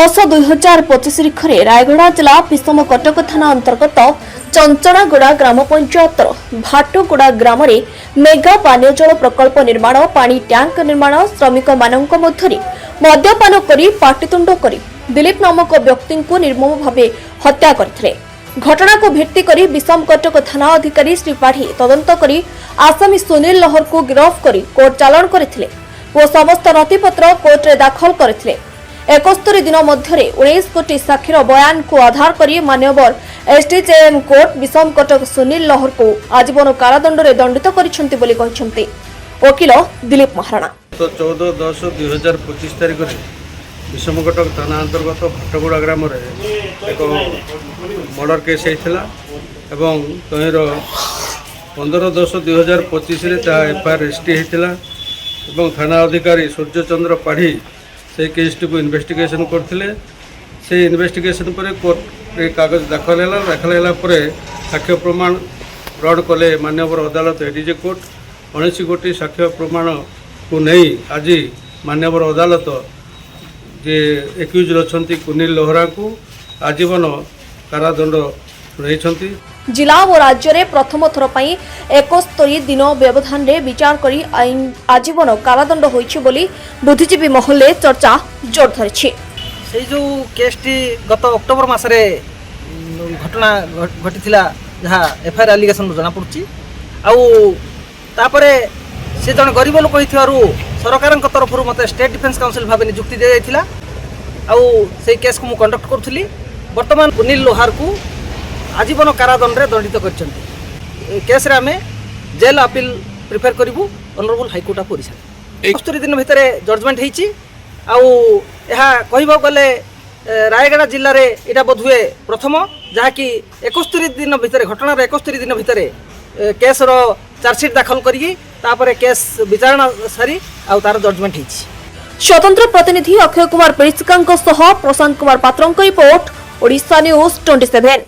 10/2025 ତାରିଖରେ ରାୟଗଡ଼ା ଜିଲ୍ଲା ପିସମକଟକ ଥାନା ଅନ୍ତର୍ଗତ ଚଞ୍ଚଣାଗୁଡ଼ା ଗ୍ରାମ ପଞ୍ଚାୟତର ଭାଟଗୁଡ଼ା ଗ୍ରାମରେ ମେଗା ପାନୀୟ ଜଳ ପ୍ରକଳ୍ପ ନିର୍ମାଣ ପାଣି ଟ୍ୟାଙ୍କ ନିର୍ମାଣ ଶ୍ରମିକମାନଙ୍କ ମଧ୍ୟରେ ମଦ୍ୟପାନ କରି ପାଟିତୁଣ୍ଡ କରି ଦିଲ୍ଲୀପ ନାମକ ବ୍ୟକ୍ତିଙ୍କୁ ନିର୍ମମ ଭାବେ ହତ୍ୟା କରିଥିଲେ। ଘଟଣାକୁ ଭିତ୍ତି କରି ବିଷମକଟକ ଥାନା ଅଧିକାରୀ ଶ୍ରୀ ପାଢ଼ୀ ତଦନ୍ତ କରି ଆସାମୀ ସୁନୀଲ ଲହରକୁ ଗିରଫ କରି କୋର୍ଟ ଚାଲାଣ କରିଥିଲେ ଓ ସମସ୍ତ ନଥିପତ୍ର କୋର୍ଟରେ ଦାଖଲ କରିଥିଲେ। 71 दिन मध्य 19 कोटी साक्षीर बयान को आधार कर मान्यवर एसडीजेएम कोर्ट विषमकटक सुनील लहर को आजीवन कारादंड में दंडित करछन्ति बोली कहिसन्ति वकील दिलीप महाराणा। तो 14/10/2025 तारिख में विषमकटक थाना अंतर्गत भाटगुड़ा ग्राम एक मर्डर केस होता एवं तहिर 15/10/2025 एफआईआर रजिस्ट्री होता एवं थाना अधिकारी सूर्यचंद्र पाढ़ी से केस टी को इन्वेस्टिगेशन करथिले। से इन्वेस्टिगेशन पर कोर्ट कागज दाखल है साक्ष्य प्रमाण ग्रहण कले मान्यवर अदालत एडीजे कोर्ट 19 कोटी साक्ष्य प्रमाण को नहीं आज मान्यवर अदालत जे एक्यूज अच्छा कुनील लोहरा को आजीवन कारादंड शुणाई। जिला और राज्य में प्रथम थर 71 दिन व्यवधान रे विचार करी आईन आजीवन कारादंड होइछि बोली बुद्धिजीवी महल चर्चा जोर धरिछि। से जो केसटी गत अक्टोबर मासरे घटना घटीथिला जहाँ एफआईआर एलिगेशन जना पड़ुछि तापरे से जन गरीब लोक होइथिबारु सरकारक तरफरु मते स्टेट डिफेन्स काउंसिल भाबे नियुक्ति दे जाइथिला से केस को मु कंडक्ट करथुली। वर्तमान कुनील लोहार को आजीवन कारादंड में दंडित कर आम जेल अपील प्रिफेयर करूँ ऑनरेबल हाईकोर्ट ऑफ ओडिशा। 71 दिन भितर जजमेंट होगा गले रायगड़ा जिले में यहाँ बोधुए प्रथम जहाँकि 71 दिन भितर घटनार 71 दिन भितर केसर चार्जसीट दाखल कर केस विचारणा सारी तार जजमेंट होती। स्वतंत्र प्रतिनिधि अक्षय कुमार पेरिस्का प्रशांत कुमार पात्र रिपोर्ट ओडिशा न्यूज 27।